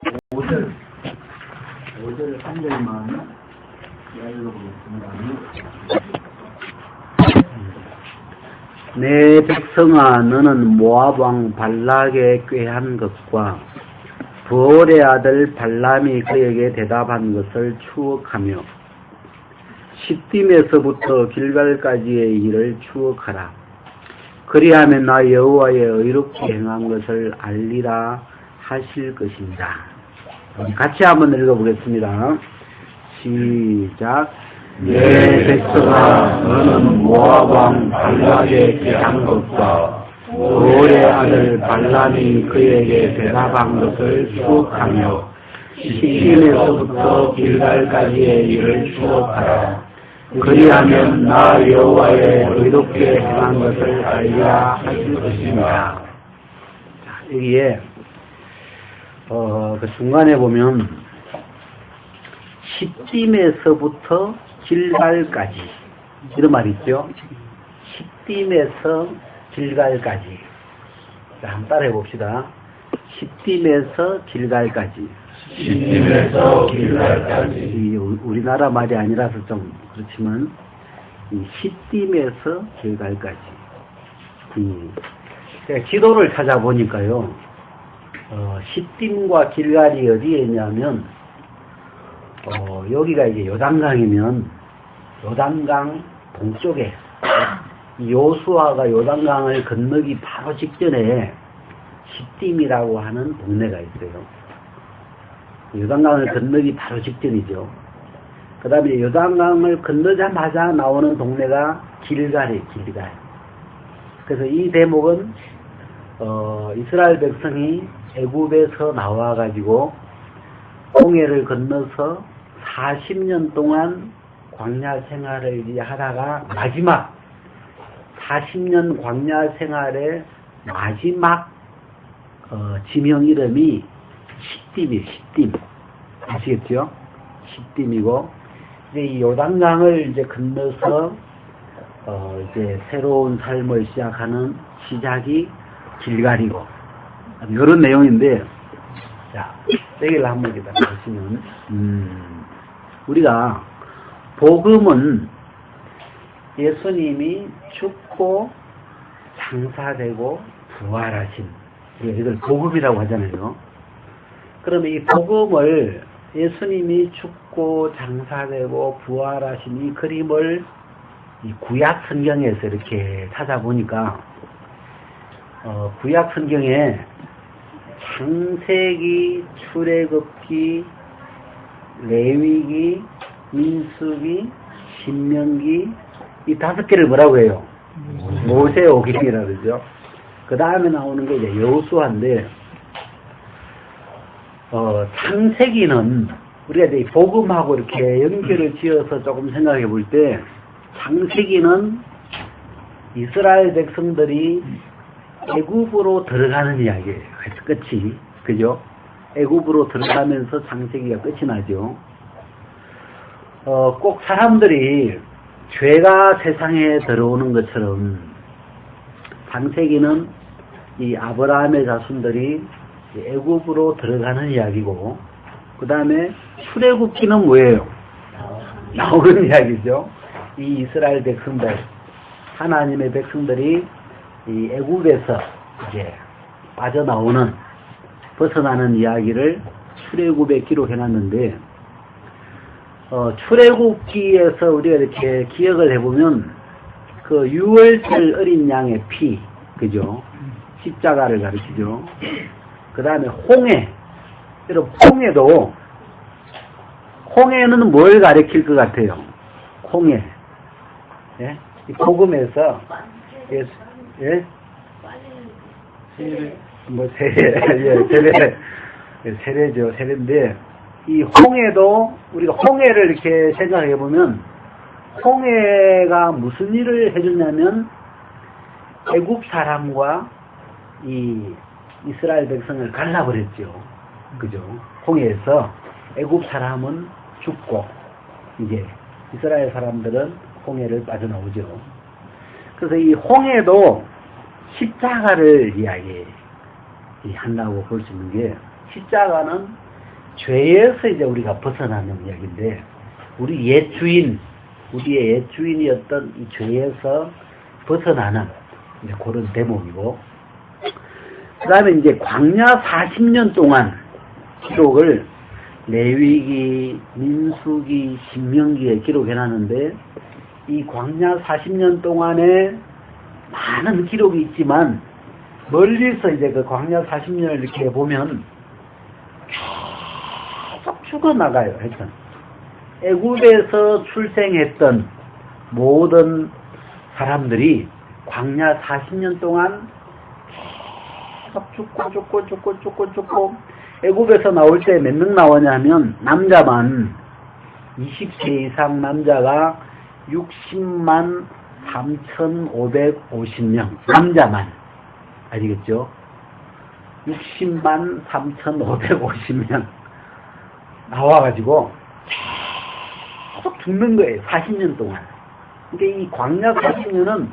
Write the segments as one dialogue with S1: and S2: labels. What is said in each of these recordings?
S1: 5절 3절만 읽어보겠습니다. 내 백성아, 너는 모압 왕 발락의 꾀한 것과 부올의 아들 발람이 그에게 대답한 것을 추억하며 시딤에서부터 길갈까지의 일을 추억하라. 그리하면 나 여호와의 의롭게 행한 것을 알리라 하실 것입니다. 같이 한번 읽어보겠습니다. 시작.
S2: 내 백성아, 너는 모압 왕 발락의 꾀한 것과 부올의 아들 발람이 그에게 대답한 것을 추억하며 시딤에서부터 길갈까지의 일을 추억하라. 그리하면 나 여호와의 의롭게 행한 것을 알리라 하실 것입니다.
S1: 여기에 그 중간에 보면 시딤에서부터 길갈까지 이런 말이 있죠. 시딤에서 길갈까지. 자, 한번 따라해 봅시다. 시딤에서 길갈까지.
S2: 시딤에서 길갈까지.
S1: 우리나라 말이 아니라서 좀 그렇지만 이 시딤에서 길갈까지. 제가 지도를 찾아보니까요. 시딤과 길갈이 어디에 있냐면 여기가 이제 요단강이면 요단강 동쪽에 요수아가 요단강을 건너기 바로 직전에 시딤이라고 하는 동네가 있어요. 요단강을 건너기 바로 직전이죠. 그 다음에 요단강을 건너자마자 나오는 동네가 길갈이에요. 길갈. 그래서 이 대목은 이스라엘 백성이 애굽에서 나와가지고 홍해를 건너서 40년 동안 광야 생활을 하다가 마지막 40년 광야 생활의 마지막 지명 이름이 시딤이에요. 시딤. 아시겠죠? 시딤이고 이제 이 요단강을 이제 건너서 이제 새로운 삶을 시작하는 시작이 길갈이고 이런 내용인데, 자, 여기를 한번 보시면 우리가 복음은 예수님이 죽고 장사되고 부활하신, 이걸 복음이라고 하잖아요. 그러면 이 복음을 예수님이 죽고 장사되고 부활하신 이 그림을 이 구약 성경에서 이렇게 찾아보니까 구약 성경에 창세기, 출애굽기, 레위기, 민수기, 신명기 이 5개를 뭐라고 해요? 모세오경이라고 그러죠. 그 다음에 나오는 게 이제 여호수아인데 창세기는 우리가 이제 복음하고 이렇게 연결을 지어서 조금 생각해 볼 때 창세기는 이스라엘 백성들이 애굽으로 들어가는 이야기예요. 끝이. 그죠? 애굽으로 들어가면서 창세기가 끝이 나죠. 꼭 사람들이 죄가 세상에 들어오는 것처럼 창세기는 이 아브라함의 자손들이 애굽으로 들어가는 이야기고, 그 다음에 출애굽기는 뭐예요? 나오는 이야기죠. 이 이스라엘 백성들, 하나님의 백성들이 이 애굽에서 이제 빠져나오는, 벗어나는 이야기를 출애굽에 기록해놨는데, 출애굽기에서 우리가 이렇게 기억을 해보면 그 6월절 어린 양의 피, 그죠? 십자가를 가르치죠. 그 다음에 홍해, 여러분 홍해는 뭘 가리킬 것 같아요? 홍해. 예? 이 복음에서 예? 뭐 세례죠. 세례인데 이 홍해도 우리가 홍해를 이렇게 생각해 보면 홍해가 무슨 일을 해주냐면 애굽 사람과 이 이스라엘 백성을 갈라버렸죠. 그죠? 홍해에서 애굽 사람은 죽고 이제 이스라엘 사람들은 홍해를 빠져나오죠. 그래서 이 홍해도 십자가를 이야기한다고 볼 수 있는 게, 십자가는 죄에서 이제 우리가 벗어나는 이야기인데, 우리의 옛 주인이었던 이 죄에서 벗어나는 이제 그런 대목이고, 그 다음에 이제 광야 40년 동안 기록을 레위기, 민수기, 신명기에 기록해놨는데, 이 광야 40년 동안에 많은 기록이 있지만, 멀리서 이제 그 광야 40년을 이렇게 보면 계속 죽어나가요. 하여튼 애굽에서 출생했던 모든 사람들이 광야 40년 동안 계속 죽고 애굽에서 나올 때 몇 명 나오냐 하면 남자만 20세 이상 남자가 60만 3,550명 남자만 아시겠죠? 60만 3,550명 나와가지고 계속 죽는 거예요. 40년 동안. 그러니까 이 광야 40년은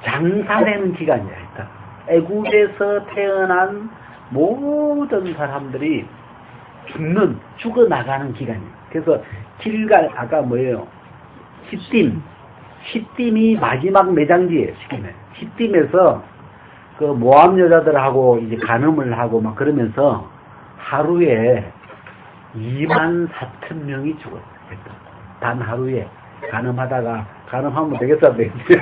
S1: 장사되는 기간이에요. 일단 애굽에서 태어난 모든 사람들이 죽어나가는 기간이에요. 그래서 길갈, 아까 뭐예요? 시딤이 마지막 매장지예요. 시딤에서 그 모압 여자들하고 이제 간음을 하고 막 그러면서 하루에 24,000명이 죽었어요. 단 하루에 간음하면 되겠어, 되겠지?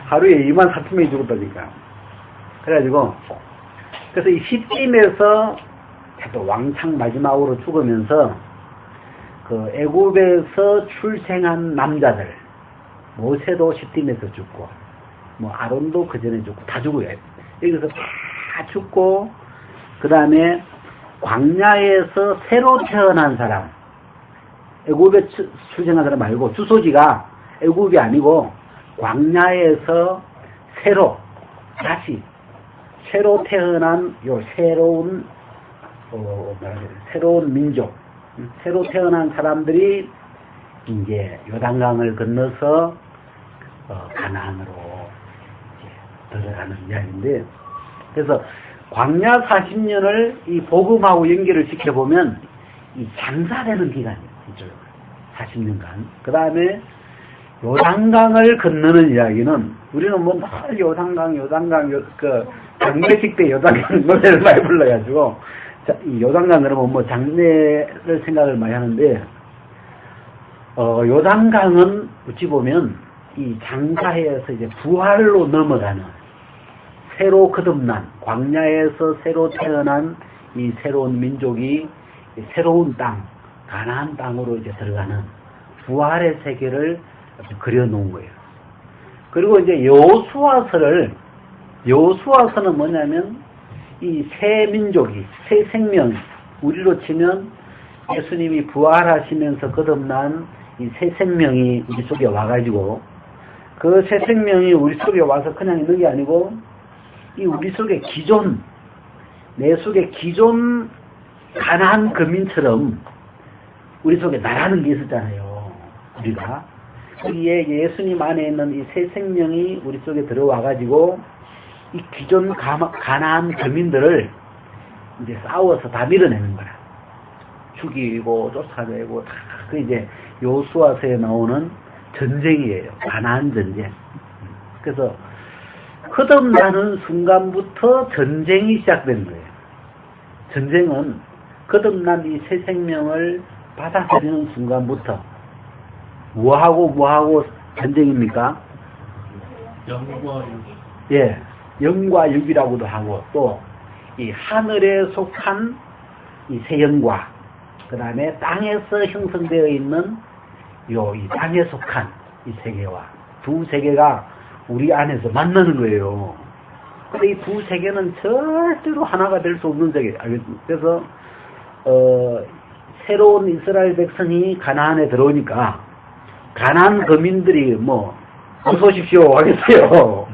S1: 하루에 24,000명이 죽었다니까. 그래가지고 그래서 이 시딤에서 또 왕창 마지막으로 죽으면서 그 애굽에서 출생한 남자들, 모세도 시딤에서 죽고, 뭐 아론도 그 전에 죽고 다 죽어요. 여기서 다 죽고, 그 다음에 광야에서 새로 태어난 사람, 애굽에 출생한 사람 말고 주소지가 애굽이 아니고 광야에서 새로 태어난 요 새로운 민족, 새로 태어난 사람들이 이제 요단강을 건너서 가나안으로 들어가는 이야기인데, 그래서 광야 40년을 이 복음하고 연결을 시켜보면 이 장사되는 기간이에요. 40년간. 그 다음에 요단강을 건너는 이야기는 우리는 뭐 늘 요단강 장례식 때 요단강 노래를 많이 불러가지고 이 요단강 그러면 뭐 장례를 생각을 많이 하는데, 요단강은 어찌 보면 이 장사에서 이제 부활로 넘어가는, 새로 거듭난, 광야에서 새로 태어난 이 새로운 민족이 새로운 땅, 가나안 땅으로 이제 들어가는 부활의 세계를 그려놓은 거예요. 그리고 이제 여호수아서는 뭐냐면 이 새 민족이, 새 생명, 우리로 치면 예수님이 부활하시면서 거듭난 이 새 생명이 우리 속에 와가지고, 그 새 생명이 우리 속에 와서 그냥 있는 게 아니고, 이 우리 속에 내 속에 기존 가나안 거민처럼 우리 속에 나라는 게 있었잖아요. 우리가. 거기에 예수님 안에 있는 이 새 생명이 우리 속에 들어와가지고, 이 기존 가나안 거민들을 이제 싸워서 다 밀어내는 거야. 죽이고 쫓아내고 다. 그 이제 여호수아서에 나오는 전쟁이에요. 가나안 전쟁. 그래서 거듭나는 순간부터 전쟁이 시작된 거예요. 전쟁은 거듭난 이 새 생명을 받아들이는 순간부터 뭐하고 전쟁입니까? 영과 육이라고도 하고, 또 이 하늘에 속한 이 새 영과, 그 다음에 땅에서 형성되어 있는 이 땅에 속한 이 세계와 두 세계가 우리 안에서 만나는 거예요. 근데 이 두 세계는 절대로 하나가 될 수 없는 세계. 그래서 새로운 이스라엘 백성이 가나안에 들어오니까 가나안 거민들이 뭐 어서 오십시오 하겠어요.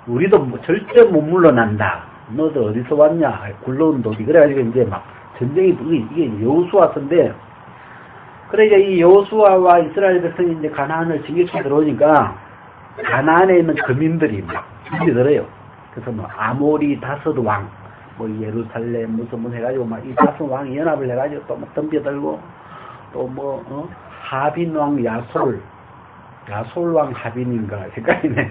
S1: 우리도 뭐 절대 못 물러난다. 너도 어디서 왔냐? 굴러온 독이. 그래가지고 이제 막 전쟁이, 이게 여호수아서인데, 그래 이제 이 여호수아와 이스라엘 백성이 이제 가나안을 진격해 들어오니까 가나안에 있는 거민들이 막 들어요. 그래서 뭐 아모리 다섯 왕, 뭐 예루살렘 무슨 해가지고 막 이 다섯 왕이 연합을 해가지고 또 막 덤벼들고 또 뭐 하빈왕 야솔왕 하빈인가 헷갈리네.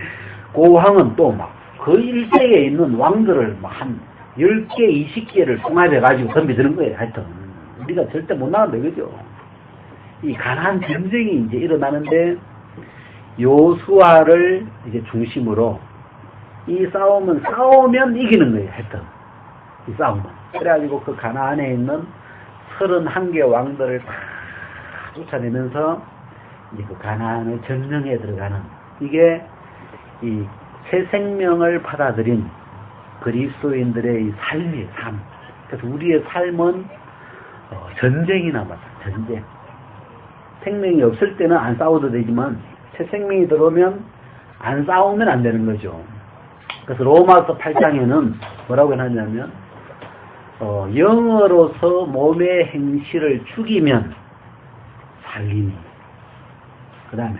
S1: 그 왕은 또 막 그 일대에 있는 왕들을 막 한 10개, 20개를 통합해가지고 덤벼드는 거예요. 하여튼 우리가 절대 못 나간다 이거죠. 이 가나안 전쟁이 이제 일어나는데 요수아를 이제 중심으로 이 싸우면 이기는 거예요. 하여튼 이 싸움은. 그래가지고 그 가나안에 있는 31개 왕들을 다 쫓아내면서 이제 그 가나안의 전쟁에 들어가는, 이게 이 새 생명을 받아들인 그리스도인들의 이 삶이에요. 삶. 그래서 우리의 삶은 전쟁이나 마찬가지. 전쟁. 생명이 없을 때는 안 싸워도 되지만 새 생명이 들어오면 안 싸우면 안 되는 거죠. 그래서 로마서 8장에는 뭐라고 해놨냐면 영으로서 몸의 행실을 죽이면 살리니, 그 다음에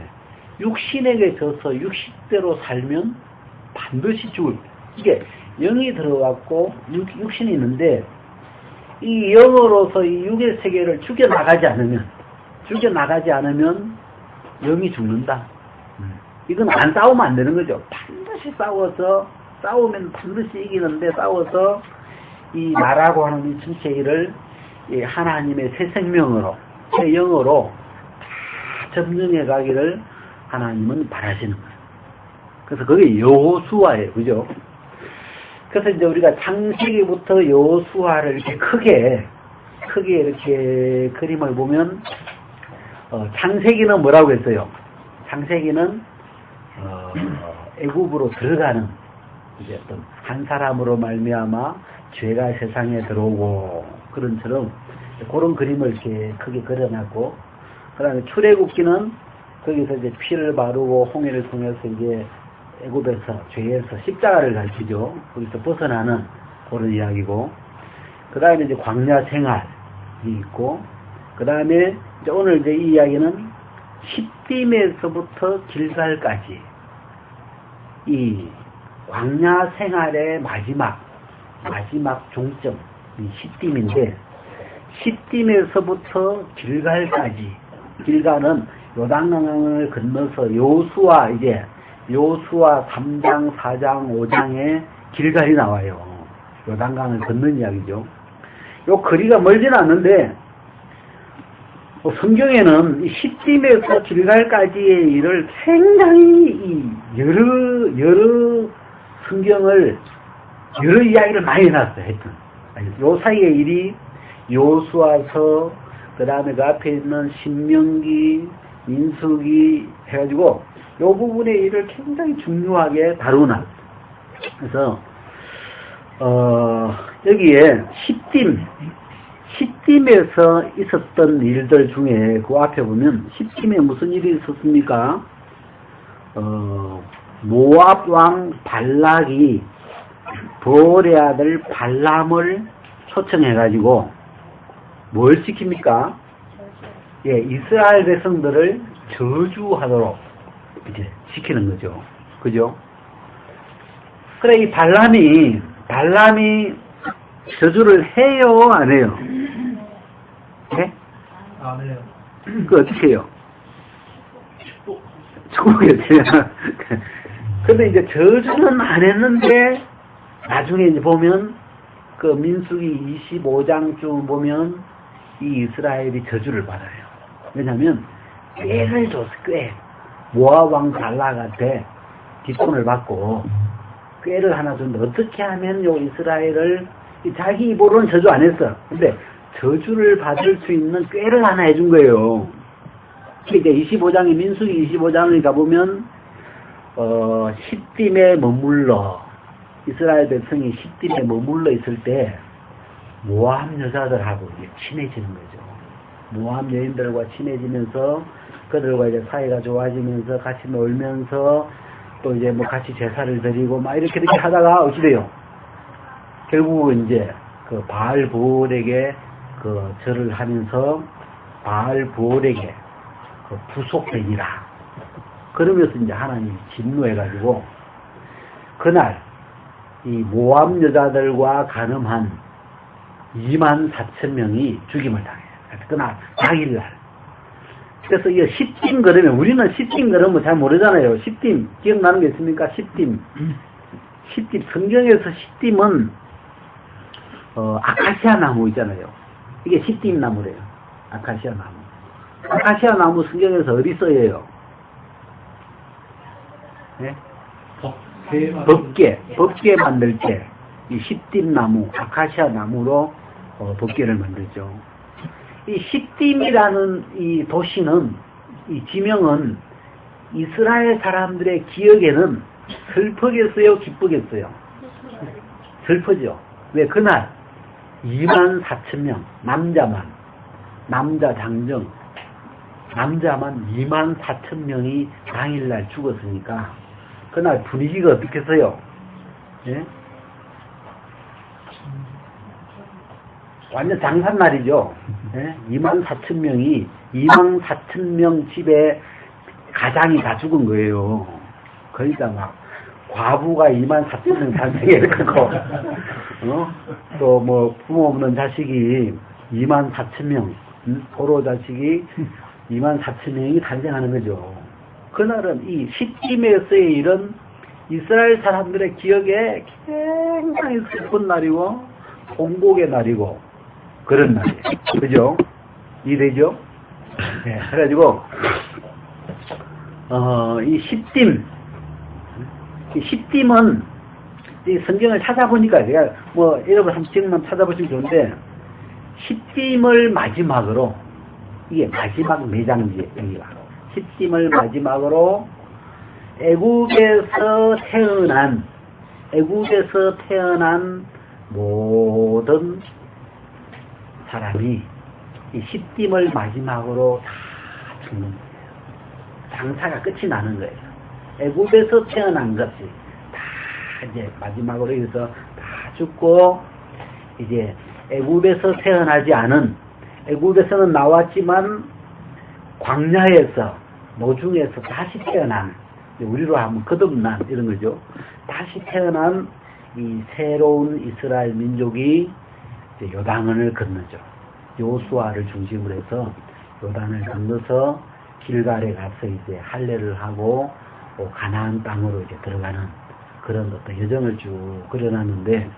S1: 육신에게 져서 육신대로 살면 반드시 죽을. 이게 영이 들어갔고 육신이 있는데 이 영으로서 이 육의 세계를 죽여나가지 않으면 영이 죽는다. 이건 안 싸우면 안 되는 거죠. 반드시 싸우면 반드시 이기는데, 싸워서 이 나라고 하는 이 전체를 하나님의 새 생명으로, 새 영으로 다 점령해 가기를 하나님은 바라시는 거예요. 그래서 그게 여호수아예요. 그죠? 그래서 이제 우리가 창세기부터 여호수아를 이렇게 크게 이렇게 그림을 보면, 창세기는 뭐라고 했어요? 창세기는 애굽으로 들어가는 이제 어떤 한 사람으로 말미암아 죄가 세상에 들어오고 그런처럼 그런 그림을 이렇게 크게 그려놨고, 그다음에 출애굽기는 거기서 이제 피를 바르고 홍해를 통해서 이제 애굽에서 죄에서 십자가를 가르치죠. 거기서 벗어나는 그런 이야기고, 그다음에 이제 광야 생활이 있고, 그다음에 이제 오늘 이제 이 이야기는 십딤에서부터 길갈까지 이 광야 생활의 마지막 종점이 십딤인데, 십딤에서부터 길갈까지, 길갈은 요단강을 건너서 여호수아 3장, 4장, 5장에 길갈이 나와요. 요단강을 건넌 이야기죠. 요 거리가 멀지는 않는데, 성경에는 이 십딤에서 길갈까지의 일을 굉장히 여러 성경을, 여러 이야기를 많이 해놨어요. 하여튼 요 사이의 일이 여호수아서, 그 다음에 그 앞에 있는 신명기, 민수기 해가지고 요 부분의 일을 굉장히 중요하게 다루나. 그래서 여기에 십딤에서 있었던 일들 중에 그 앞에 보면 십딤에 무슨 일이 있었습니까? 모압 왕 발락이 보올의 아들 발람을 초청해가지고 뭘 시킵니까? 예, 이스라엘 백성들을 저주하도록 이제 시키는 거죠. 그죠? 그래, 이 발람이 저주를 해요, 안 해요? 네?
S2: 안 해요.
S1: 그 어떻게 해요? 축복했어요. 근데 이제 저주는 안 했는데, 나중에 이제 보면, 그 민수기 25장쯤 보면, 이 이스라엘이 저주를 받아요. 왜냐면, 꾀를 줬어, 꾀. 모압 왕 발락한테 뒷돈을 받고, 꾀를 하나 줬는데, 어떻게 하면 요 이스라엘을, 자기 입으로는 저주 안 했어. 근데, 저주를 받을 수 있는 꾀를 하나 해준 거예요. 그러니까 25장에, 민수기 25장을 가보면, 십딤에 머물러, 이스라엘 백성이 십딤에 머물러 있을 때, 모압 여자들하고 이제 친해지는 거죠. 모압 여인들과 친해지면서, 그들과 이제 사이가 좋아지면서, 같이 놀면서, 또 이제 뭐 같이 제사를 드리고, 막 이렇게 하다가 어찌돼요? 결국은 이제, 그 바알 부올에게 그 절을 하면서, 바알 부올에게 그 부속되니라. 그러면서 이제 하나님이 진노해가지고, 그날, 이 모함 여자들과 간음한 24,000명이 죽임을 당해요. 그날 당일날. 그래서 이 십딤 걸으면 우리는 십딤 걸으면 잘 모르잖아요. 십딤 기억나는 게 있습니까? 십딤. 십딤 성경에서 십딤은 아카시아 나무 있잖아요. 이게 십딤 나무래요. 아카시아 나무. 아카시아 나무 성경에서 어디 써요? 네? 법계 만들 때 이 십딤 나무, 아카시아 나무로 법계를 만들죠. 이 십딤이라는 이 도시는, 이 지명은 이스라엘 사람들의 기억에는 슬프겠어요, 기쁘겠어요? 슬프죠. 왜? 그날 24,000명, 남자 장정, 남자만 24,000명이 당일날 죽었으니까 그날 분위기가 어떻겠어요? 예? 완전 장산날이죠. 예? 24,000명이 24,000명 집에 가장이 다 죽은 거예요. 그러니까 막 과부가 24,000명 탄생했고, 또 뭐 부모 없는 자식이 24,000명, 포로 자식이 24,000명이 탄생하는 거죠. 그날은 이 십딤에서의 일은 이스라엘 사람들의 기억에 굉장히 슬픈 날이고 통곡의 날이고 그런 날이에요. 그죠? 이해되죠? 네, 그래가지고 이 십딤은 이 성경을 찾아보니까 제가 뭐 여러분 한번 지금만 찾아보시면 좋은데 십딤을 마지막으로 이게 마지막 매장지에 여기가 십딤을 마지막으로 애국에서 태어난 모든 사람이 이 십딤을 마지막으로 다 죽는 거예요. 장사가 끝이 나는 거예요. 애국에서 태어난 것이 다 이제 마지막으로 해서 다 죽고 이제 애국에서 태어나지 않은 애국에서는 나왔지만 광야에서 노중에서 다시 태어난 우리로 하면 거듭난 이런 거죠. 다시 태어난 이 새로운 이스라엘 민족이 이제 요단을 건너죠. 요수아를 중심으로 해서 요단을 건너서 길갈에 가서 이제 할례를 하고 가나안 땅으로 이제 들어가는 그런 어떤 여정을 쭉 그려놨는데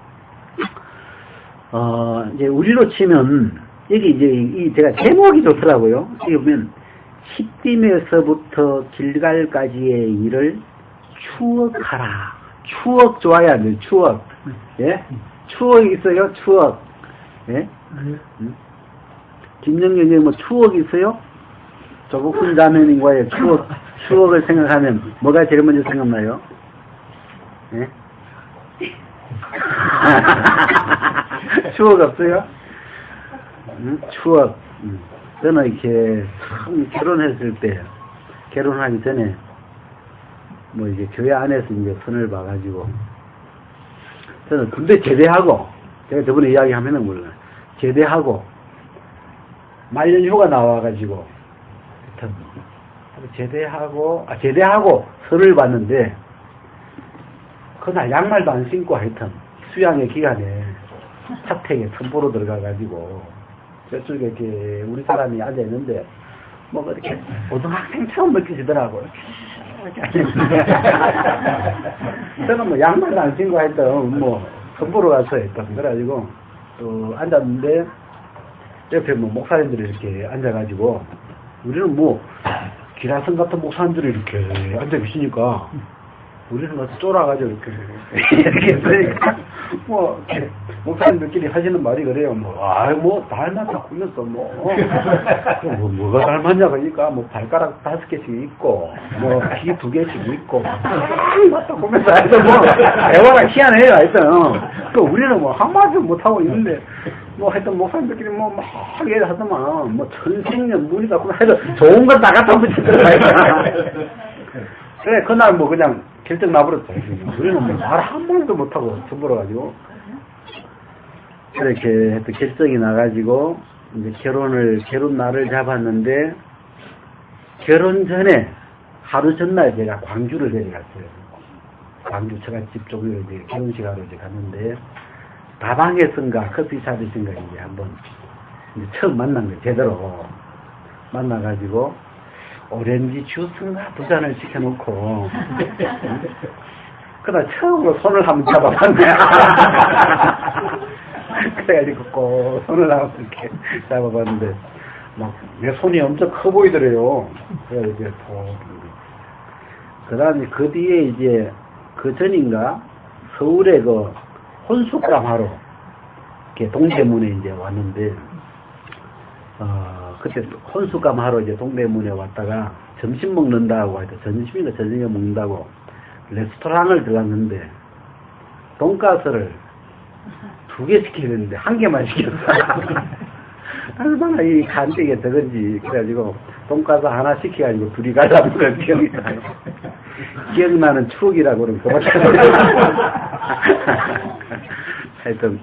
S1: 이제 우리로 치면 여기 이제 제가 제목이 좋더라고요. 여기 보면 십딤에서부터 길갈까지의 일을 추억하라. 추억 좋아야 돼요. 추억. 예? 추억 있어요? 추억. 예? 김영경님 뭐 추억 있어요? 조국훈 자매님과의 추억을 생각하면 뭐가 제일 먼저 생각나요? 예? 추억 없어요? 추억. 저는 이렇게 참 결혼했을 때, 결혼하기 전에, 뭐 이제 교회 안에서 이제 선을 봐가지고, 저는 군대 제대하고, 제가 저번에 이야기하면은 몰라요. 제대하고, 말년휴가 나와가지고, 하여튼, 제대하고 선을 봤는데, 그날 양말도 안 신고 하여튼, 수양의 기간에 사택에 선보러 들어가가지고, 저쪽에 이렇게 우리 사람이 앉아있는데, 뭐 이렇게 고등학생처럼 느껴지더라고. 저는 뭐 양말도 안 신고 하여튼, 뭐, 선보러 가서 했던 그래가지고, 또 앉았는데, 옆에 뭐 목사님들이 이렇게 앉아가지고, 우리는 뭐, 기라성 같은 목사님들이 이렇게 앉아 계시니까, 우리는 가서 쫄아가지고 이렇게 그러니까 뭐 목사님들끼리 하시는 말이 그래요. 뭐 닮았다 꾸몄어 뭐가 닮았냐 그러니까 뭐 발가락 5개씩 있고 뭐 귀 2개씩 있고 닮았다 꾸몄어 하여튼 뭐 대화가 희한해요. 하여튼 그 우리는 뭐 한마디도 못하고 있는데 뭐 하여튼 목사님들끼리 뭐 막 얘기하더만 뭐 천생연분이다 하여튼 좋은 거 다 갖다 붙이더라고요. 그래 그날 뭐 그냥 결정 나버렸죠. 우리는 뭐 말 한마디도 못하고 쳐버려가지고 이렇게 했던 결정이 나가지고 이제 결혼 날을 잡았는데 결혼 전에 하루 전날 제가 광주를 데려갔어요. 광주 처갓집 쪽으로 이제 결혼식하러 이제 갔는데, 다방에선가 커피숍에선가 이제 한번 이제 처음 만난 거예요. 제대로 만나가지고 오렌지 주스인가 2잔을 시켜놓고 그러다 처음으로 손을 한번 잡아봤네. 그래가지고 꼭 손을 한번 이렇게 잡아봤는데 막 내 손이 엄청 커 보이더래요. 그래서 이제 그 다음에 그 뒤에 이제 그 전인가 서울에 그 혼숙감 하러 이렇게 동대문에 이제 왔는데, 그때 혼숙감 하러 이제 동대문에 왔다가 점심 먹는다고 하여튼 점심이나 저녁에 먹는다고 레스토랑을 들어갔는데 돈가스를 2개 시켜야 되는데 1개만 시켰어. 얼마나 이 간택이 적은지. 그래가지고 돈가스 하나 시켜가지고 둘이 가자는 걸 기억이 나요. 기억나는 추억이라고 그러면 그밖에 안 돼요. 하여튼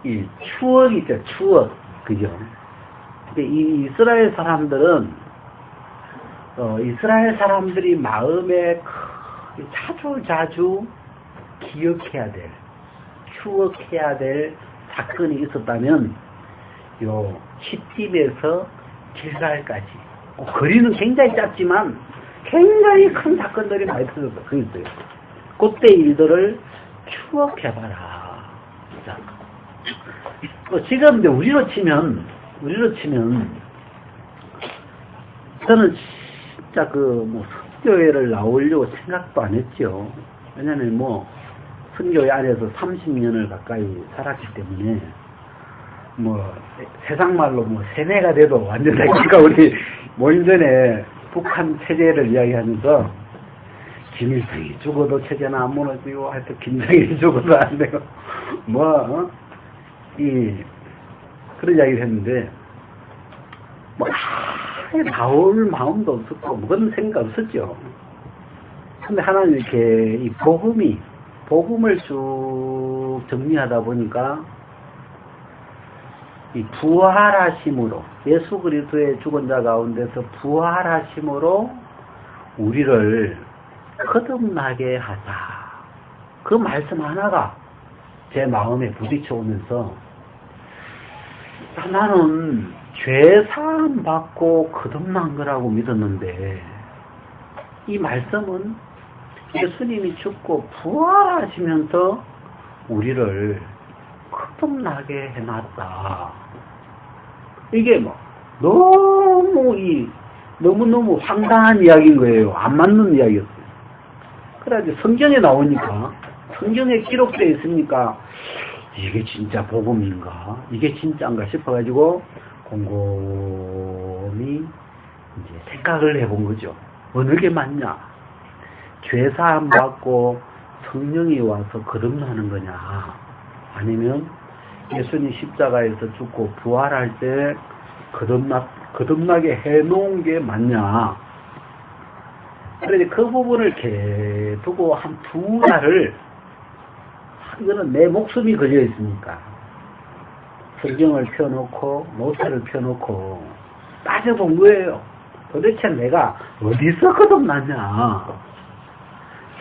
S1: 이 추억이 있죠. 추억. 그죠? 근데 이 이스라엘 사람들은 이스라엘 사람들이 마음에 자주 기억해야 될, 추억해야 될 사건이 있었다면 요 시팀에서 길갈까지, 거리는 굉장히 짧지만 굉장히 큰 사건들이 많이 터졌어. 그랬어요. 그때 일들을 추억해봐라. 자, 또 지금 이제 우리로 치면 저는 진짜 뭐 선교회를 나오려고 생각도 안 했죠. 왜냐면 뭐 선교회 안에서 30년을 가까이 살았기 때문에 뭐 세상 말로 뭐 세뇌가 돼도 완전 그러니까 우리 모임 전에 북한 체제를 이야기하면서 김일성이 죽어도 체제는 안 무너지고 하여튼 김정일이 죽어도 안 되고 그런 이야기를 했는데 뭐 나올 마음도 없었고 뭐 그런 생각 없었죠. 근데 하나님 이렇게 이 복음을 쭉 정리하다 보니까 이 부활하심으로, 예수 그리스도의 죽은 자 가운데서 부활하심으로 우리를 거듭나게 하자. 그 말씀 하나가 제 마음에 부딪혀 오면서 나는 죄 사함 받고 거듭난 거라고 믿었는데 이 말씀은 예수님이 죽고 부활하시면서 우리를 거듭나게 해놨다. 이게 뭐 너무너무 황당한 이야기인 거예요. 안 맞는 이야기였어요. 그래가지고 성경에 나오니까, 성경에 기록되어 있으니까 이게 진짜 복음인가? 이게 진짜인가 싶어가지고 곰곰이 이제 생각을 해본 거죠. 어느 게 맞냐? 죄사함 받고 성령이 와서 거듭나는 거냐? 아니면 예수님 십자가에서 죽고 부활할 때 거듭나게 해놓은 게 맞냐? 그래서 그 부분을 이렇게 두고 한 2달을, 이거는 내 목숨이 걸려 있으니까 성경을 펴놓고 노트를 펴놓고 따져본 거예요. 도대체 내가 어디서 거듭났냐?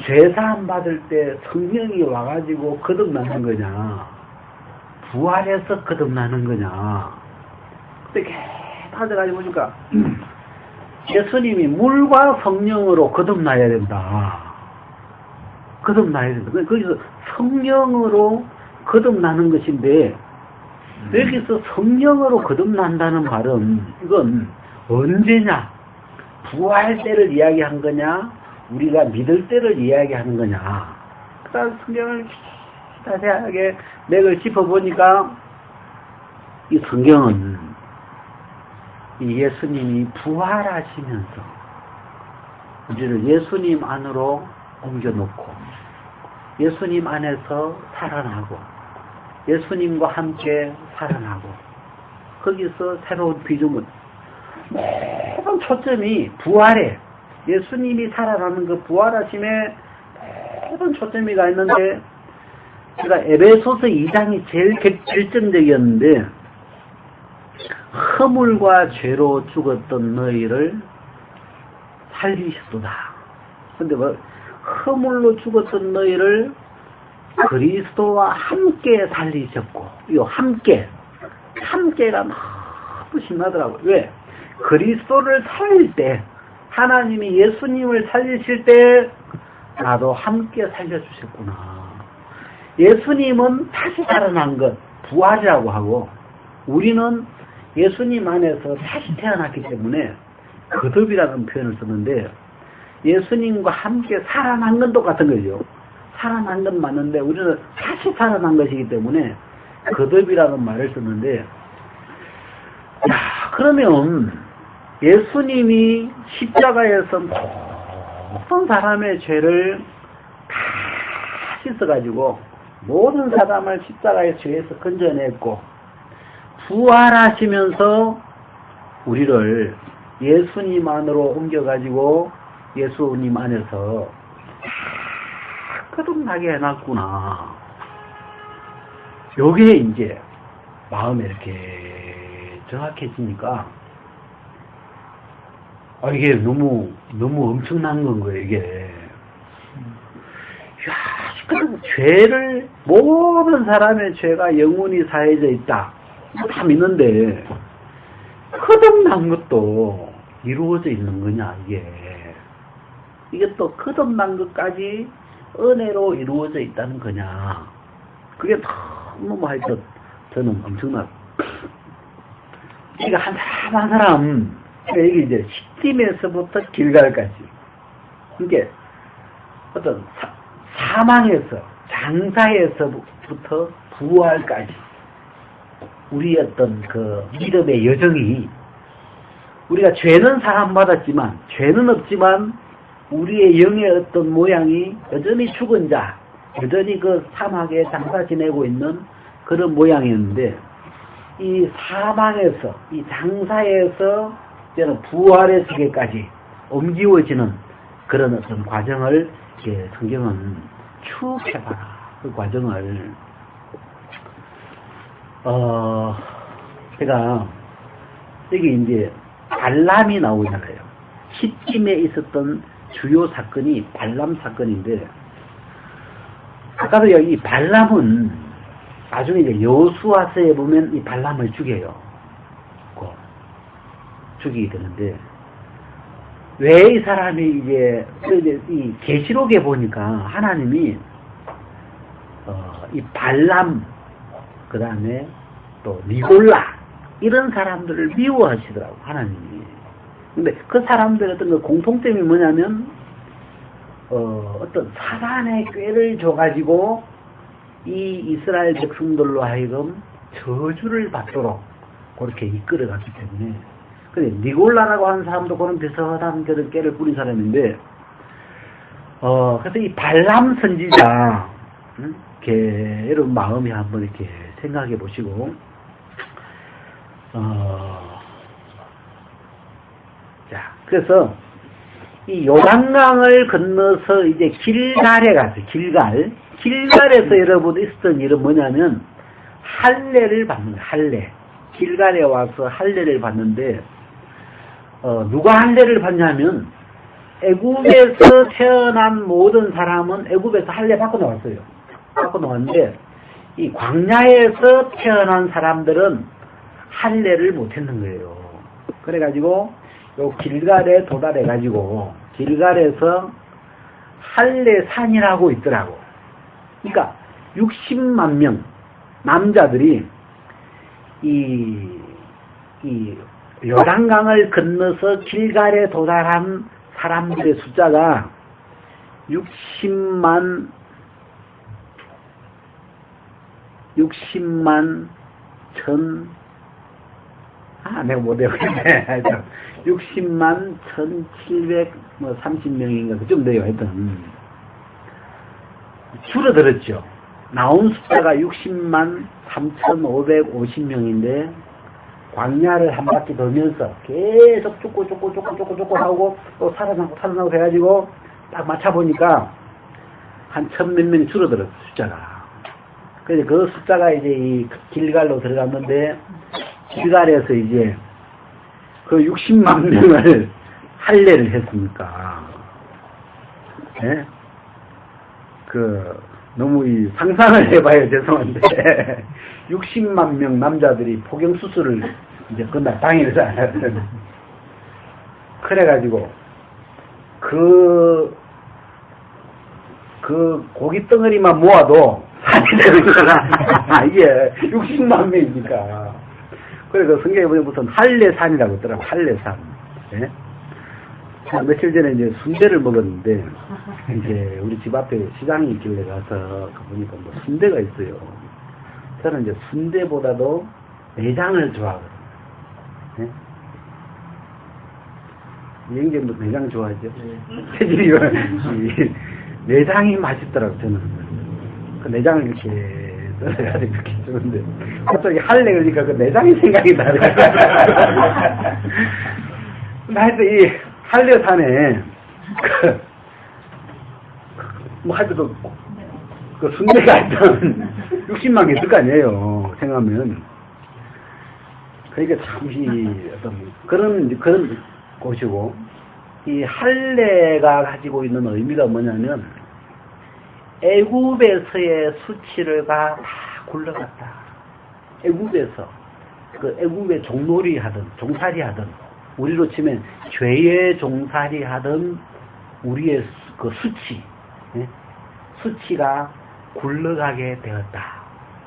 S1: 죄사함 받을 때 성령이 와가지고 거듭나는 거냐? 부활해서 거듭나는 거냐? 근데 따져가지고 보니까 예수님이 물과 성령으로 거듭나야 된다. 거듭나야 된다. 거기서 성령으로 거듭나는 것인데, 여기서 성령으로 거듭난다는 말은 이건 언제냐? 부활 때를 이야기한 거냐? 우리가 믿을 때를 이야기하는 거냐? 그다음 성경을 자세하게 맥을 짚어보니까 이 성경은 이 예수님이 부활하시면서 우리를 예수님 안으로 옮겨놓고 예수님 안에서 살아나고 예수님과 함께 살아나고, 거기서 새로운 비중은 매번 초점이 부활에, 예수님이 살아나는 그 부활하심에 매번 초점이 가 있는데, 제가 에베소서 2장이 제일 결정적이었는데, 허물과 죄로 죽었던 너희를 살리셨도다. 근데 뭐 허물로 죽었던 너희를 그리스도와 함께 살리셨고, 이 함께가 너무 심하더라고요. 왜? 그리스도를 살릴 때, 하나님이 예수님을 살리실 때 나도 함께 살려주셨구나. 예수님은 다시 살아난 것, 부활이라고 하고, 우리는 예수님 안에서 다시 태어났기 때문에 거듭이라는 표현을 썼는데, 예수님과 함께 살아난 건 똑같은 거죠. 살아난 건 맞는데 우리는 다시 살아난 것이기 때문에 거듭이라는 말을 썼는데, 야, 그러면 예수님이 십자가에서 모든 사람의 죄를 다 씻어가지고 모든 사람을 십자가의 죄에서 건져냈고, 부활하시면서 우리를 예수님 안으로 옮겨가지고 예수님 안에서 거듭나게 해놨구나. 요게 이제 마음에 이렇게 정확해지니까, 이게 너무 엄청난 건 거예요, 이게. 야, 그럼 죄를, 모든 사람의 죄가 영원히 사해져 있다. 다 믿는데, 거듭난 것도 이루어져 있는 거냐, 이게. 이게 또 거듭난 것까지 은혜로 이루어져 있다는 거냐. 그게 너무 하여튼 저는 엄청나고. 그러니까 한 사람, 이게 이제 시딤에서부터 길갈까지. 이게 어떤 사망에서, 장사에서부터 부활까지. 우리 어떤 그 믿음의 여정이, 우리가 죄는 사함받았지만, 죄는 없지만, 우리의 영의 어떤 모양이 여전히 죽은 자, 여전히 그 사막에 장사 지내고 있는 그런 모양이었는데, 이 사망에서, 이 장사에서 이제는 부활의 세계까지 옮기워지는 그런 어떤 과정을 이렇게 성경은 쭉 해봐라. 그 과정을. 제가 여기 이제 발람이 나오잖아요. 시딤에 있었던 주요 사건이 발람 사건인데, 아까도 여기 발람은 나중에 이제 여호수아서에 보면 이 발람을 죽여요. 죽이게 되는데, 왜 이 사람이 이제 이 계시록에 보니까 하나님이 이 발람, 그 다음에 또 니골라 이런 사람들을 미워하시더라고, 하나님이. 근데 그 사람들의 어떤 그 공통점이 뭐냐면, 어떤 사단의 꾀를 줘가지고 이 이스라엘 백성들로 하여금 저주를 받도록 그렇게 이끌어갔기 때문에. 근데 니골라라고 하는 사람도 그런 비슷한 그런 꾀를 뿌린 사람인데, 그래서 이 발람 선지자, 이렇게 여러분 마음에 한번 이렇게 생각해 보시고, 자, 그래서 이 요단강을 건너서 이제 길갈에 갔어요. 길갈에서 여러분 있었던 일은 뭐냐면 할례를 받는 거예요. 할례. 길갈에 와서 할례를 받는데, 누가 할례를 받냐면 애굽에서 태어난 모든 사람은 애굽에서 할례 받고 나왔어요. 받고 나왔는데, 이 광야에서 태어난 사람들은 할례를 못했는 거예요. 그래가지고 요 길갈에 도달해가지고 길갈에서 할례산이라고 있더라고. 그러니까 60만 명 남자들이 이 요단강을 건너서 길갈에 도달한 사람들의 숫자가 60만 천, 내가 못 외우겠네. 60만 1730명인가, 좀 돼요, 하여튼. 줄어들었죠. 나온 숫자가 60만 3550명인데, 광야를 한 바퀴 돌면서 계속 죽고 하고, 또 살아나고 해가지고, 딱 맞춰보니까, 한 1000몇 명이 줄어들었어, 숫자가. 그래서 그 숫자가 이제 이 길갈로 들어갔는데, 길갈에서 이제 그 60만 명을 할례를 했으니까, 예? 너무 이 상상을 해봐요. 죄송한데. 60만 명 남자들이 포경수술을 이제 그날 당일에 그래가지고, 그 고기 덩어리만 모아도 산이 되는 거라. 이게 60만 명이니까. 그래, 그 성경에 보면 무슨 할례산이라고 있더라고, 할례산. 예? 며칠 전에 이제 순대를 먹었는데, 이제 우리 집 앞에 시장이 있길래 가서 보니까 뭐 순대가 있어요. 저는 이제 순대보다도 내장을 좋아하거든요. 예? 이행제도 내장 좋아하죠? 체질이 내장이 맛있더라고, 저는. 그 내장을 이렇게 썰어가지고 이렇게 주는데, 갑자기 할래 그러니까 그 내장이 생각이 나네. 하여튼 이 할례산에, 뭐 하여튼 그 순대가 하여튼 60만 개 있을 거 아니에요, 생각하면. 그러니까 참, 어떤, 그런 곳이고, 이 할례가 가지고 있는 의미가 뭐냐면, 애굽에서의 수치를가 다 굴러갔다. 애굽에서, 그 애굽에 종놀이 하든, 종살이 하든, 우리로 치면 죄의 종살이 하든, 우리의 그 수치, 예? 수치가 굴러가게 되었다.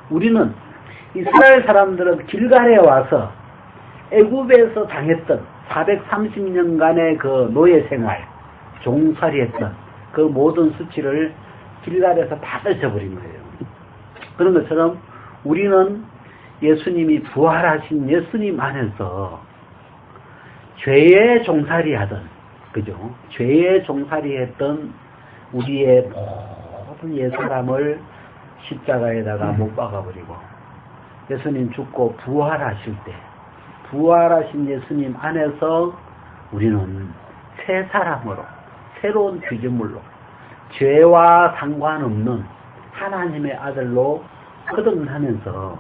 S1: 우리는, 이스라엘 사람들은 길갈에 와서 애굽에서 당했던 430년간의 그 노예 생활, 종살이했던 그 모든 수치를 길갈에서 다 떨쳐버린 거예요. 그런 것처럼 우리는 예수님이 부활하신 예수님 안에서 죄의 종살이 하던, 그죠? 죄의 종살이 했던 우리의 모든 옛사람을 십자가에다가 못 박아버리고 예수님 죽고 부활하실 때, 부활하신 예수님 안에서 우리는 새 사람으로, 새로운 피조물로, 죄와 상관없는 하나님의 아들로 거듭나면서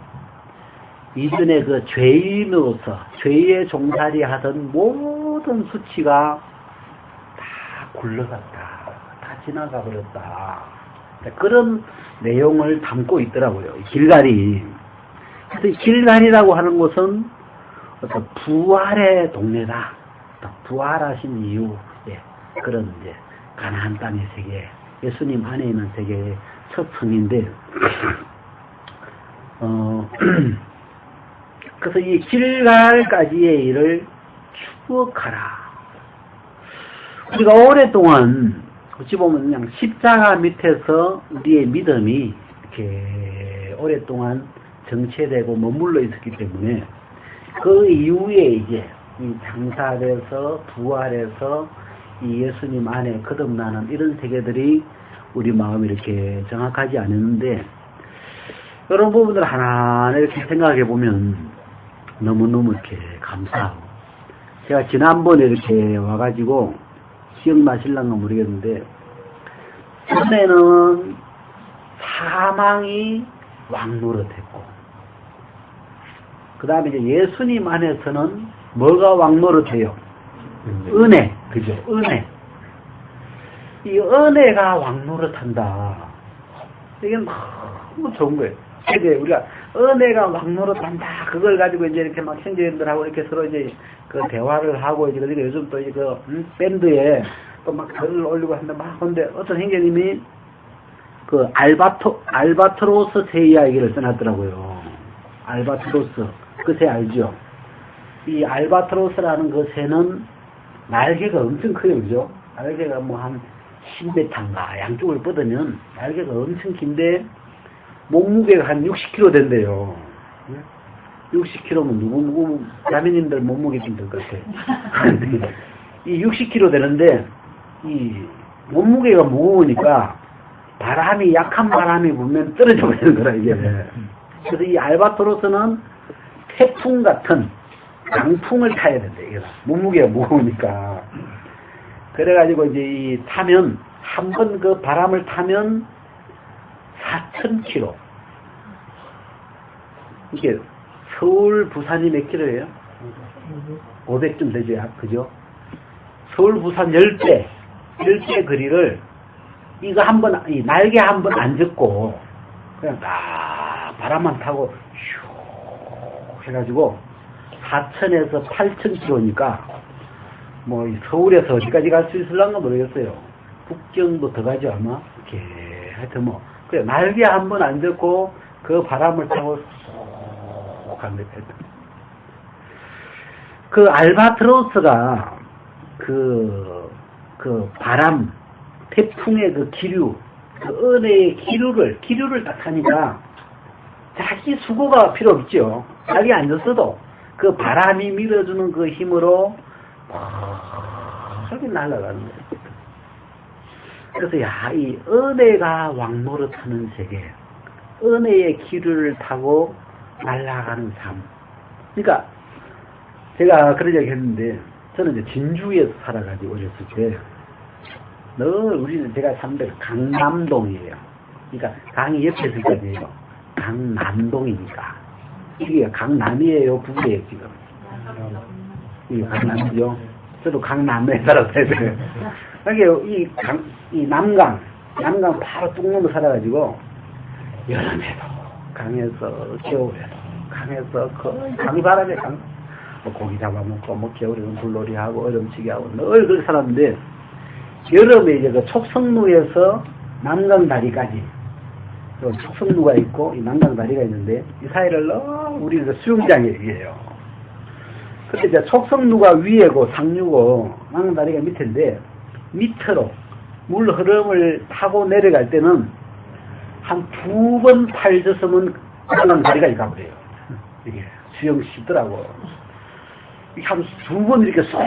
S1: 이전에 그 죄인으로서 죄의 종살이 하던 모든 수치가 다 굴러갔다, 다 지나가 버렸다. 그런 내용을 담고 있더라고요, 길갈이. 그래서 길갈이라고 하는 것은 어떤 부활의 동네다. 부활하신 이후에 그런 이제 가나안 땅의 세계, 예수님 안에 있는 세계의 첫 성인데, 그래서 이 길갈까지의 일을 추억하라. 우리가 오랫동안 어찌 보면 그냥 십자가 밑에서 우리의 믿음이 이렇게 오랫동안 정체되고 머물러 있었기 때문에 그 이후에 이제 이 장사돼서 부활해서 이 예수님 안에 거듭나는 이런 세계들이 우리 마음이 이렇게 정확하지 않았는데, 이런 부분들 하나하나 이렇게 생각해 보면 너무너무 이렇게 감사하고, 제가 지난번에 이렇게 와가지고 기억나실랑가 모르겠는데, 전에는 사망이 왕노릇했고, 그 다음에 이제 예수님 안에서는 뭐가 왕노릇해요? 은혜, 그죠? 은혜. 이 은혜가 왕노릇한다. 이게 너무 좋은 거예요. 이제 우리가 은혜가 왕노릇한다. 그걸 가지고 이제 이렇게 막 형제님들하고 이렇게 서로 이제 그 대화를 하고 이제 그러니까 요즘 또 이제 그 밴드에 또 막 글을 올리고 하는데 막 근데 어떤 형제님이 그 알바트로스 새 이야기를 써놨더라고요. 알바트로스. 그 새 알죠? 이 알바트로스라는 그 새는 날개가 엄청 커요, 그죠? 날개가 뭐 한 10m인가 양쪽을 뻗으면 날개가 엄청 긴데 몸무게가 한 60kg 된대요. 60kg면 누구 자매님들 몸무게 좀 될 것 같아. 이 60kg 되는데 이 몸무게가 무거우니까 바람이 약한 바람이 불면 떨어져 버리는 거라 이게. 그래서 이 알바트로스는 태풍 같은 강풍을 타야 된대. 이게 몸무게가 무거우니까. 그래가지고 이제 이 타면 한 번 그 바람을 타면 4,000km. 이게 서울 부산이 몇 킬로예요? 500쯤 되죠, 그죠? 서울 부산 10배 거리를 이거 한번, 이 날개 한번 안 젓고, 그냥 딱 바람만 타고, 슉 해가지고, 4,000에서 8,000km니까, 뭐, 서울에서 어디까지 갈 수 있을란가 모르겠어요. 북경도 더 가죠, 아마. 이렇게, 하여튼 뭐, 그래, 날개 한번 안 젓고, 그 바람을 타고, 쏙 갑니다. 그 알바트로스가, 그 바람, 태풍의 그 기류, 그 은혜의 기류를 딱 하니까 자기 수고가 필요 없죠. 자기 앉았어도 그 바람이 밀어주는 그 힘으로 저기 날아가는 거예요. 그래서 이 은혜가 왕노릇하는 세계, 은혜의 기류를 타고 날아가는 삶. 그러니까 제가 그런 얘기 했는데 저는 이제 진주에서 살아가지고 어렸을 때 늘 우리는 제가 사는 데가 강남동이에요. 그러니까 강이 옆에 있을 때예요. 강남동이니까. 이게 강남이에요, 북이에요 지금. 이게 강남이죠. 저도 강남에 살았어요. 이게 이 남강 바로 뚝 넘어 살아가지고 여름에도 강에서 겨울에도 강에서 거의 강바람에 뭐 고기 잡아먹고 뭐 겨울에는 불놀이하고 얼음치기하고 늘 그렇게 살았는데 여름에 이제 그 촉성루에서 남강다리까지 촉성루가 있고 이 남강다리가 있는데 이 사이를 우리는 수영장이에요. 근데 이제 촉성루가 위에고 상류고 남강다리가 밑인데 밑으로 물 흐름을 타고 내려갈 때는 한 2번 팔 젖으면 남강다리가 가버려요. 이게 수영 쉽더라고. 한 2번 이렇게 쏙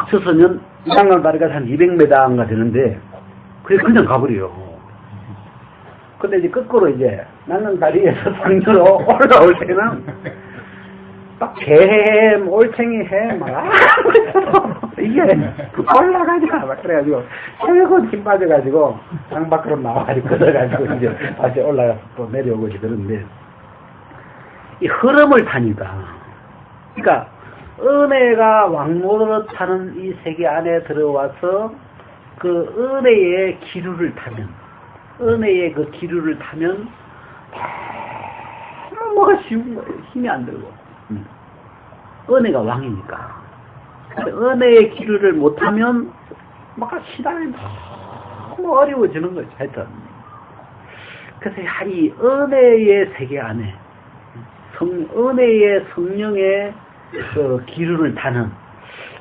S1: 쳤으면 남강다리가 한 200m가 되는데 그냥 가버려요. 근데 이제 거꾸로 이제 남강다리에서 상류로 올라올 때는 딱 개햄, 올챙이 햄, 이게 올라가자 막 그래가지고 최고 힘 빠져가지고 장 밖으로 나와가지고 걷어가지고 이제 다시 올라가서 또 내려오고 이제 그러는데 이 흐름을 타니까 그러니까 은혜가 왕노릇하는 이 세계 안에 들어와서 그 은혜의 기류를 타면 은혜의 그 기류를 타면 너무 뭐가 쉬운 거예요. 힘이 안 들고 은혜가 왕이니까 은혜의 기류를 못하면 막 신앙이 너무 어려워지는 거죠. 하여튼 그래서 이 은혜의 세계 안에 은혜의 성령의 그 기류를 타는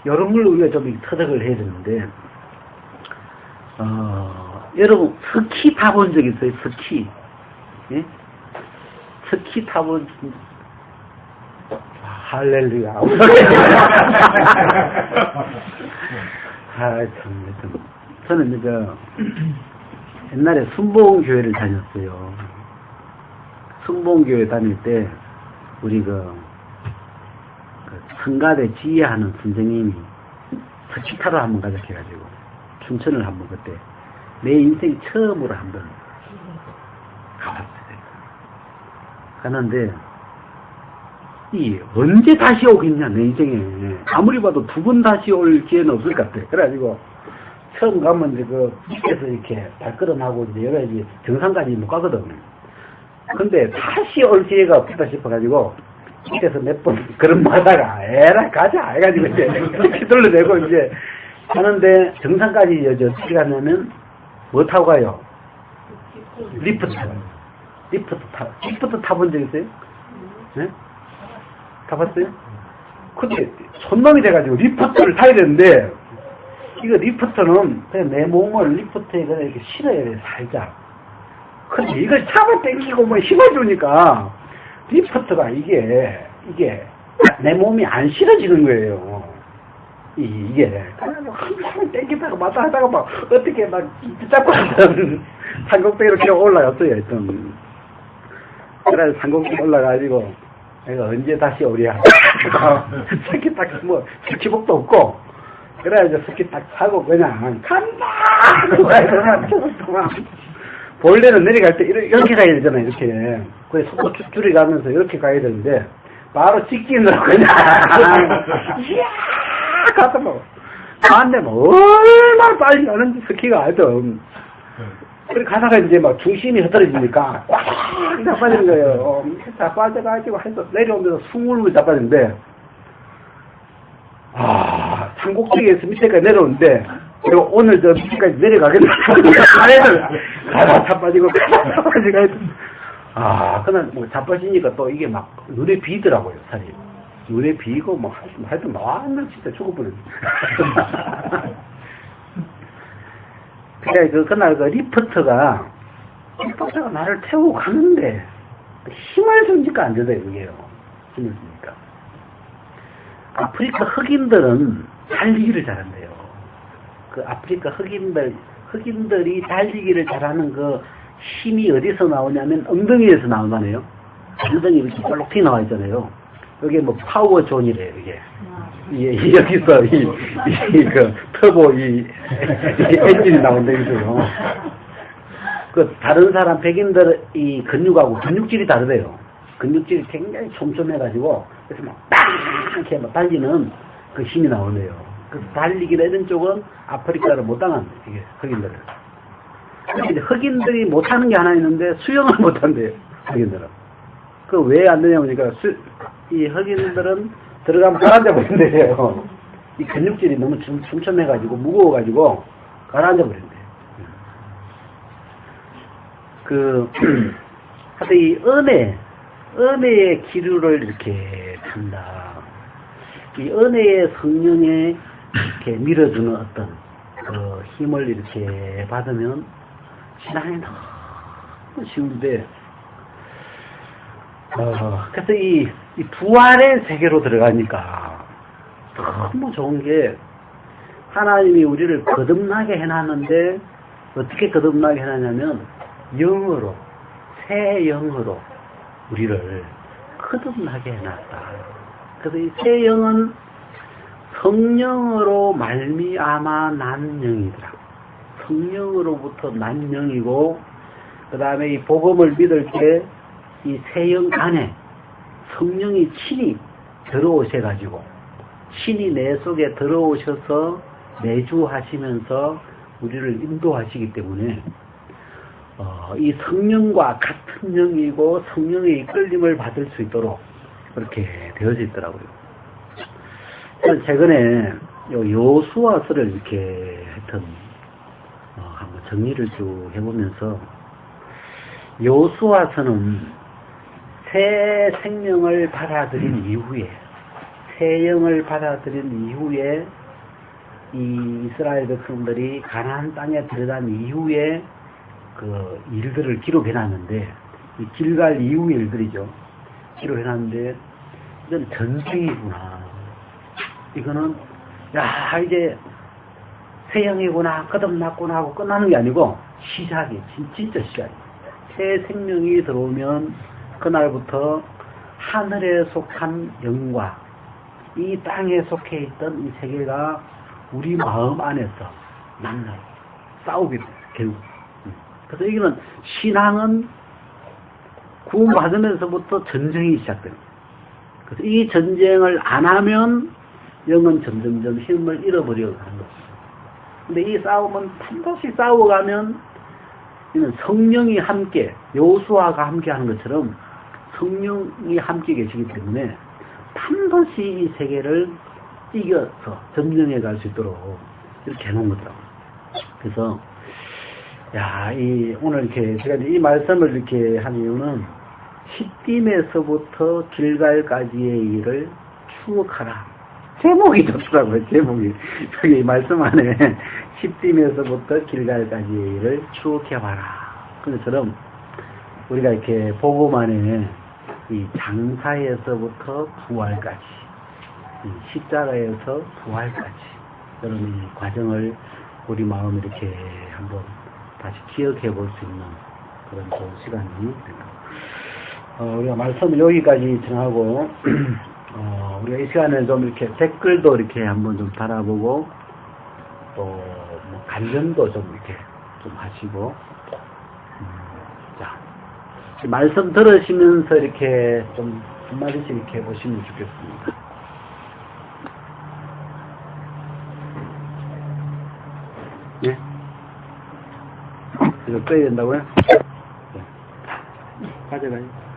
S1: 이런 걸 우리가 좀 터득을 해야 되는데 여러분 스키 타본 적 있어요? 스키 예? 스키 타본 할렐루야 저는 이제 옛날에 순복음교회를 다녔어요. 순복음교회 다닐 때 우리 성가대 지휘하는 선생님이 스키 타러 한번 가자 해가지고 춘천을 한번 그때 내 인생 처음으로 한번 가봤어요. 가는데 언제 다시 오겠냐 내 인생에 아무리 봐도 2번 다시 올 기회는 없을 것 같아. 그래가지고 처음 가면 이제 그 밑에서 이렇게 발걸음하고 이제 여러 가지 정상까지 못 가거든. 근데 다시 올 기회가 없다 싶어가지고 밑에서 몇 번 걸음마다가 에라 가자 해가지고 이제 이렇게 돌려내고 이제 가는데 정상까지 어떻게 가냐면 뭐 타고 가요? 리프트 타본 적 있어요? 네? 타봤어요? 근데 손놈이 돼가지고 리프트를 타야 되는데 이거 리프트는 그냥 내 몸을 리프트에 그냥 이렇게 실어야 돼 살짝. 근데 이걸 잡아 당기고 뭐 힘을 주니까 리프트가 이게 내 몸이 안 실어지는 거예요. 이게 한번 땡기다가 마다 하다가 막 어떻게 막 붙잡고 산꼭대기 이렇게 올라갔어요. 하여튼 그래서 산꼭대기 올라가지고 내가 언제 다시 오랴 스키 딱 뭐 스키복도 없고 그래가지고 스키 딱 타고 그냥 간다 본래는 내려갈 때 이렇게 가야 되잖아요. 이렇게 그래서 속도 줄여가면서 이렇게 가야 되는데 바로 직진으로 그냥 이야 가서 뭐 안돼 뭐 얼마나 빨리 가는지 스키가 하여튼 그리고 가다가 이제 막 중심이 흐트러지니까 꽉 자빠지는 거예요. 자빠져가지고 해서 내려오면서 숨을 자빠지는데, 산꼭대기에서 밑에까지 내려오는데, 그리고 오늘 저 밑에까지 내려가겠다. 가다 자빠지고, 가다 자빠지고. 그날 뭐 자빠지니까 또 이게 막 눈에 비더라고요, 살이. 눈에 비고, 뭐, 하여튼 완전 진짜 죽을 뻔했네. 그래, 그날 리프트가 나를 태우고 가는데, 힘을 주니까 안 되다, 이게요. 힘을 주니까. 아프리카 흑인들은 달리기를 잘한대요. 그 아프리카 흑인들이 달리기를 잘하는 그 힘이 어디서 나오냐면 엉덩이에서 나온다네요. 엉덩이 이렇게 쫄록히 나와 있잖아요. 여기 뭐 파워 존이래요, 이게. 여기서 그 터보 엔진이 나온다 이거요. 그 다른 사람 백인들 이 근육하고 근육질이 다르대요. 근육질이 굉장히 촘촘해가지고 그래서 막 이렇게 막 달리는 그 힘이 나오네요. 그 달리기를 이런 쪽은 아프리카를 못 당한 이게 흑인들은. 근데 흑인들이 못하는 게 하나 있는데 수영을 못한대요. 흑인들은. 그 왜 안 되냐고 그러니까 이 흑인들은 들어가면 가라앉아 버린대요. 이 근육질이 너무 촘촘해가지고 무거워가지고 가라앉아 버린대요. 하여튼 이 은혜의 기류를 이렇게 탄다. 이 은혜의 성령에 이렇게 밀어주는 어떤 그 힘을 이렇게 받으면 신앙이 너무 쉬운데, 그래서 이 부활의 세계로 들어가니까 너무 좋은 게 하나님이 우리를 거듭나게 해놨는데 어떻게 거듭나게 해놨냐면 영으로, 새 영으로 우리를 거듭나게 해놨다. 그래서 이 새 영은 성령으로 말미암아 난 영이더라. 성령으로부터 난 영이고, 그 다음에 이 복음을 믿을 때 이 새 영 안에 성령이 친히 들어오셔가지고, 친히 내 속에 들어오셔서 내주하시면서 우리를 인도하시기 때문에, 이 성령과 같은 영이고 성령의 이끌림을 받을 수 있도록 그렇게 되어져 있더라고요. 그래서 최근에 여호수아서를 이렇게 하여튼 한번 정리를 쭉 해보면서, 여호수아서는 새 생명을 받아들인 이후에, 새 영을 받아들인 이후에 이 이스라엘 백성들이 가나안 땅에 들어간 이후에 그 일들을 기록해놨는데, 이 길갈 이후 일들이죠. 기록해놨는데, 이건 전쟁이구나. 이거는 이제 새 영이구나, 거듭났구나 하고 끝나는 게 아니고 시작이 진짜 시작이에요. 새 생명이 들어오면 그날부터 하늘에 속한 영과 이 땅에 속해 있던 이 세계가 우리 마음 안에서 만나요. 싸우게 돼요, 결국. 그래서 여기는 신앙은 구원받으면서부터 전쟁이 시작됩니다. 그래서 이 전쟁을 안 하면 영은 점점점 힘을 잃어버려 가는 거죠. 근데 이 싸움은 반드시 싸워가면 이는 성령이 함께, 여호수아가 함께 하는 것처럼 성령이 함께 계시기 때문에 반드시 이 세계를 이겨서 점령해 갈 수 있도록 이렇게 해놓은 거더라고요. 그래서 오늘 이렇게 제가 이 말씀을 이렇게 한 이유는 시딤에서부터 길갈까지의 일을 추억하라. 제목이 좋더라고요, 제목이. 여기 말씀 안에 시딤에서부터 길갈까지의 일을 추억해봐라. 그것처럼 우리가 이렇게 복음 안에 이 장사에서부터 부활까지, 이 십자가에서 부활까지, 이런 이 과정을 우리 마음에 이렇게 한번 다시 기억해 볼 수 있는 그런 좋은 시간이 됩니다. 우리가 말씀을 여기까지 정하고, 우리가 이 시간에 좀 이렇게 댓글도 이렇게 한번 좀 달아보고, 또, 뭐, 간증도 좀 이렇게 좀 하시고, 자, 말씀 들으시면서 이렇게 좀 한마디씩 이렇게 해보시면 좋겠습니다. 네? 이거 써야 된다고요? 가져가요.